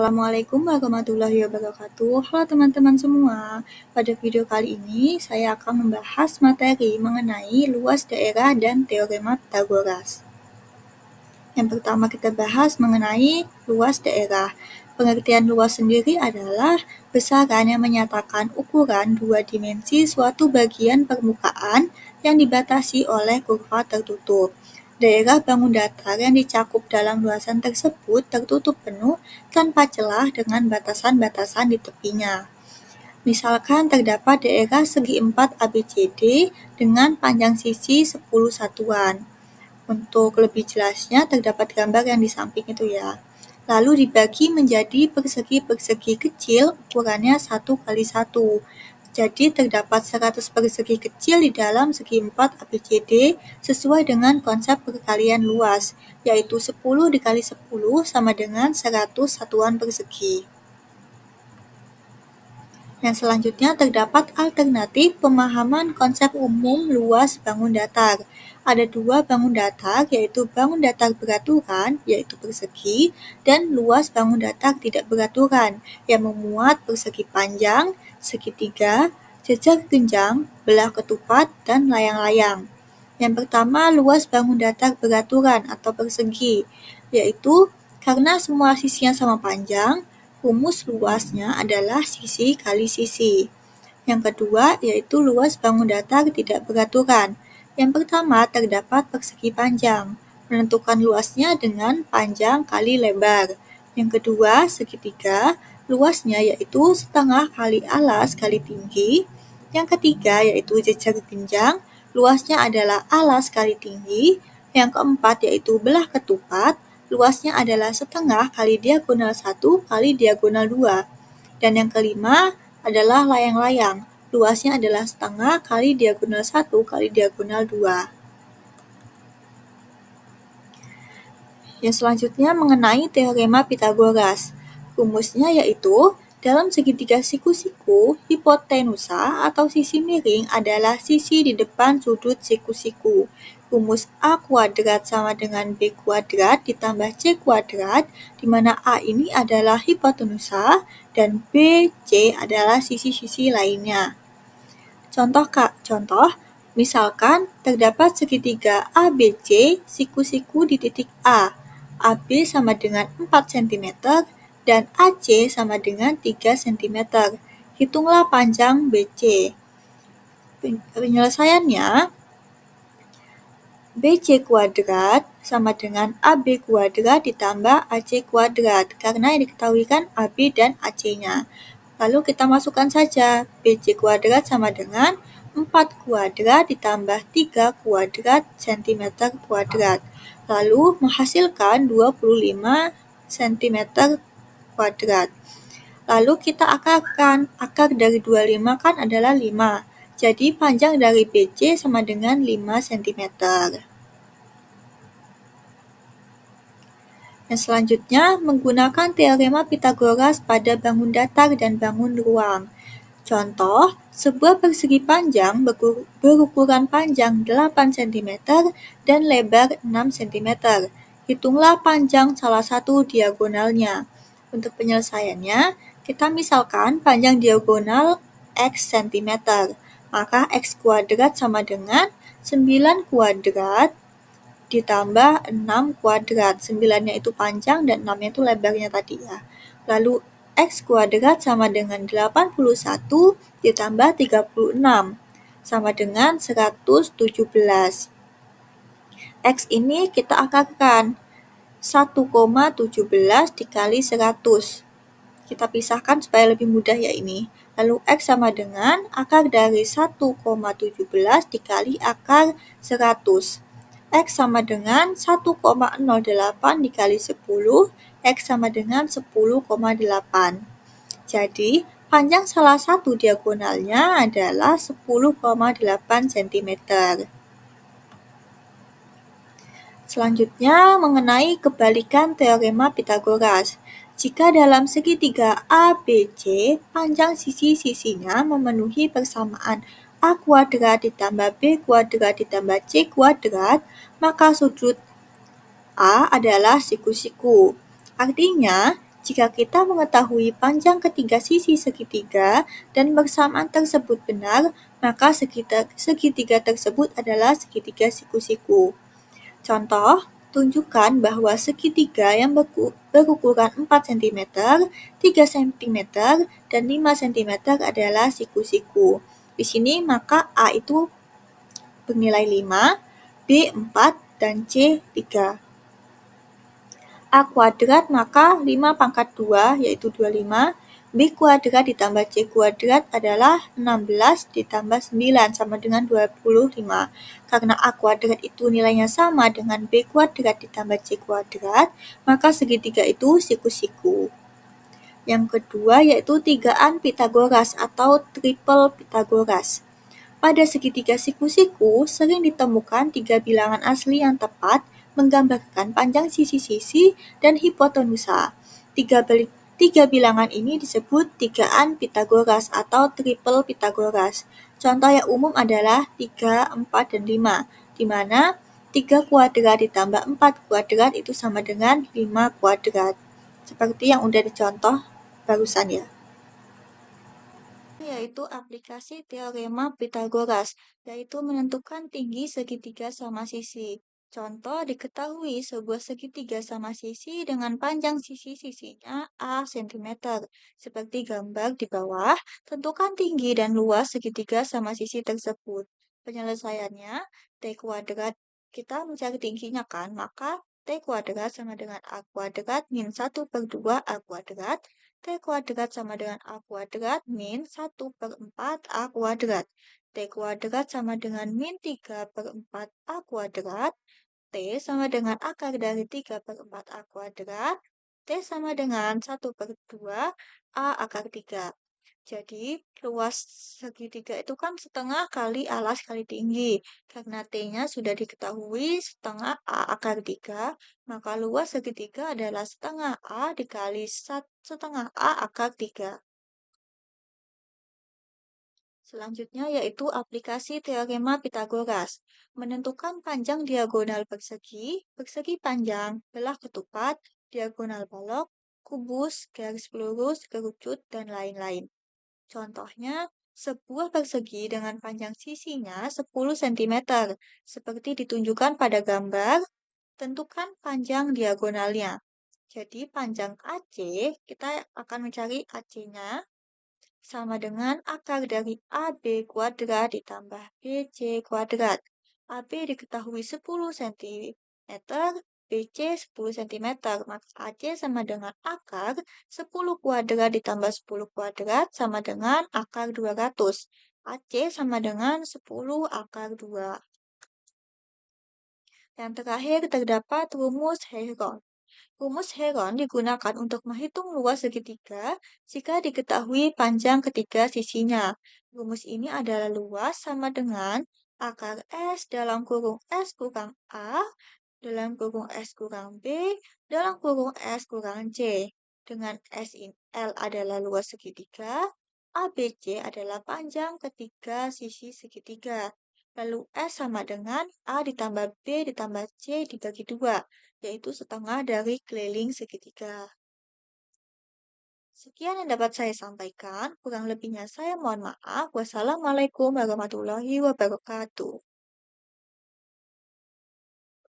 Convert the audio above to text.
Assalamualaikum warahmatullahi wabarakatuh. Halo teman-teman semua. Pada video kali ini, saya akan membahas materi mengenai luas daerah dan teorema Pythagoras. Yang pertama kita bahas mengenai luas daerah. Pengertian luas sendiri adalah besaran yang menyatakan ukuran dua dimensi suatu bagian permukaan yang dibatasi oleh kurva tertutup. Daerah bangun datar yang dicakup dalam luasan tersebut tertutup penuh tanpa celah dengan batasan-batasan di tepinya. Misalkan terdapat daerah segi 4 ABCD dengan panjang sisi 10 satuan. Untuk lebih jelasnya terdapat gambar yang di samping itu ya. Lalu dibagi menjadi persegi-persegi kecil ukurannya 1x1. Jadi terdapat 100 persegi kecil di dalam segi 4 ABCD sesuai dengan konsep perkalian luas, yaitu 10 dikali 10 sama dengan 100 satuan persegi. Yang selanjutnya terdapat alternatif pemahaman konsep umum luas bangun datar. Ada dua bangun datar, yaitu bangun datar beraturan, yaitu persegi, dan luas bangun datar tidak beraturan, yang memuat persegi panjang, segitiga, jejer genjang, belah ketupat, dan layang-layang. Yang pertama, luas bangun datar beraturan atau persegi, yaitu karena semua sisinya sama panjang, rumus luasnya adalah sisi kali sisi. Yang kedua, yaitu luas bangun datar tidak beraturan. Yang pertama, terdapat persegi panjang. Menentukan luasnya dengan panjang kali lebar. Yang kedua, segitiga, luasnya yaitu setengah kali alas kali tinggi. Yang ketiga, yaitu jejer genjang, luasnya adalah alas kali tinggi. Yang keempat, yaitu belah ketupat, luasnya adalah setengah kali diagonal 1 kali diagonal 2. Dan yang kelima adalah layang-layang. Luasnya adalah setengah kali diagonal 1 kali diagonal 2. Yang selanjutnya mengenai teorema Pythagoras. Rumusnya yaitu dalam segitiga siku-siku, hipotenusa atau sisi miring adalah sisi di depan sudut siku-siku. Rumus A kuadrat sama dengan B kuadrat ditambah C kuadrat, di mana A ini adalah hipotenusa dan B, C adalah sisi-sisi lainnya. Contoh, misalkan terdapat segitiga ABC, siku-siku di titik A. AB sama dengan 4 cm dan AC sama dengan 3 cm. Hitunglah panjang BC. Penyelesaiannya, BC kuadrat sama dengan AB kuadrat ditambah AC kuadrat, karena yang diketahui kan AB dan AC-nya. Lalu kita masukkan saja, BC kuadrat sama dengan 4 kuadrat ditambah 3 kuadrat cm kuadrat. Lalu menghasilkan 25 cm kuadrat. Lalu kita akarkan, akar dari 25 kan adalah 5. Jadi panjang dari BC sama dengan 5 cm. Yang selanjutnya, menggunakan teorema Pythagoras pada bangun datar dan bangun ruang. Contoh, sebuah persegi panjang berukuran panjang 8 cm dan lebar 6 cm. Hitunglah panjang salah satu diagonalnya. Untuk penyelesaiannya, kita misalkan panjang diagonal X cm. Maka X kuadrat sama dengan 9 kuadrat ditambah 6 kuadrat. 9-nya itu panjang dan 6-nya itu lebarnya tadi ya. Lalu X kuadrat sama dengan 81 ditambah 36 sama dengan 117. X ini kita akarkan 1,17 dikali 100. Kita pisahkan supaya lebih mudah ya ini. Lalu X sama dengan akar dari 1,17 dikali akar 100. X sama dengan 1,08 dikali 10, X sama dengan 10,8. Jadi, panjang salah satu diagonalnya adalah 10,8 cm. Selanjutnya, mengenai kebalikan teorema Pythagoras. Jika dalam segitiga ABC, panjang sisi-sisinya memenuhi persamaan A kuadrat ditambah B kuadrat ditambah C kuadrat, maka sudut A adalah siku-siku. Artinya, Jika kita mengetahui panjang ketiga sisi segitiga dan persamaan tersebut benar, maka segitiga tersebut adalah segitiga siku-siku. Contoh, tunjukkan bahwa segitiga yang berukuran 4 cm, 3 cm, dan 5 cm adalah siku-siku. Di sini maka A itu bernilai 5, B 4, dan C 3. A kuadrat maka 5 pangkat 2 yaitu 25, B kuadrat ditambah C kuadrat adalah 16 ditambah 9 sama dengan 25. Karena A kuadrat itu nilainya sama dengan B kuadrat ditambah C kuadrat, maka segitiga itu siku-siku. Yang kedua yaitu tigaan Pitagoras atau triple Pitagoras. Pada segitiga siku-siku sering ditemukan 3 bilangan asli yang tepat menggambarkan panjang sisi-sisi dan hipotenusa. Tiga bilangan ini disebut tigaan Pitagoras atau triple Pitagoras. Contoh yang umum adalah 3, 4, dan 5, di mana 3 kuadrat ditambah 4 kuadrat itu sama dengan 5 kuadrat. Seperti yang udah dicontoh barusan ya. Yaitu aplikasi teorema Pitagoras, yaitu menentukan tinggi segitiga sama sisi. Contoh, diketahui sebuah segitiga sama sisi dengan panjang sisi-sisinya A cm. Seperti gambar di bawah, tentukan tinggi dan luas segitiga sama sisi tersebut. Penyelesaiannya, T kuadrat, kita mencari tingginya kan, maka T kuadrat sama dengan A kuadrat min 1/2 A kuadrat. T kuadrat sama dengan A kuadrat min 1/4 A kuadrat. T kuadrat sama dengan min 3/4 A kuadrat. T sama dengan akar dari 3/4 A kuadrat. T sama dengan 1/2 A akar 3. Jadi, luas segitiga itu kan setengah kali alas kali tinggi. Karena T-nya sudah diketahui setengah A akar 3, maka luas segitiga adalah setengah A dikali setengah A akar 3. Selanjutnya yaitu aplikasi teorema Pitagoras. Menentukan panjang diagonal persegi, persegi panjang, belah ketupat, diagonal balok, kubus, garis lurus, kerucut, dan lain-lain. Contohnya, sebuah persegi dengan panjang sisinya 10 cm, seperti ditunjukkan pada gambar. Tentukan panjang diagonalnya. Jadi panjang AC, kita akan mencari AC-nya sama dengan akar dari AB kuadrat ditambah BC kuadrat. AB diketahui 10 cm, BC 10 cm, maka AC sama dengan akar 10 kuadrat ditambah 10 kuadrat sama dengan akar 200. AC sama dengan 10 akar 2. Yang terakhir terdapat rumus Heron. Rumus Heron digunakan untuk menghitung luas segitiga jika diketahui panjang ketiga sisinya. Rumus ini adalah luas sama dengan akar S dalam kurung S kurang A dalam kurung S kurang B dalam kurung S kurang C. Dengan L adalah luas segitiga, ABC adalah panjang ketiga sisi segitiga. Lalu S sama dengan A ditambah B ditambah C dibagi 2, yaitu setengah dari keliling segitiga. Sekian yang dapat saya sampaikan, kurang lebihnya saya mohon maaf. Wassalamualaikum warahmatullahi wabarakatuh.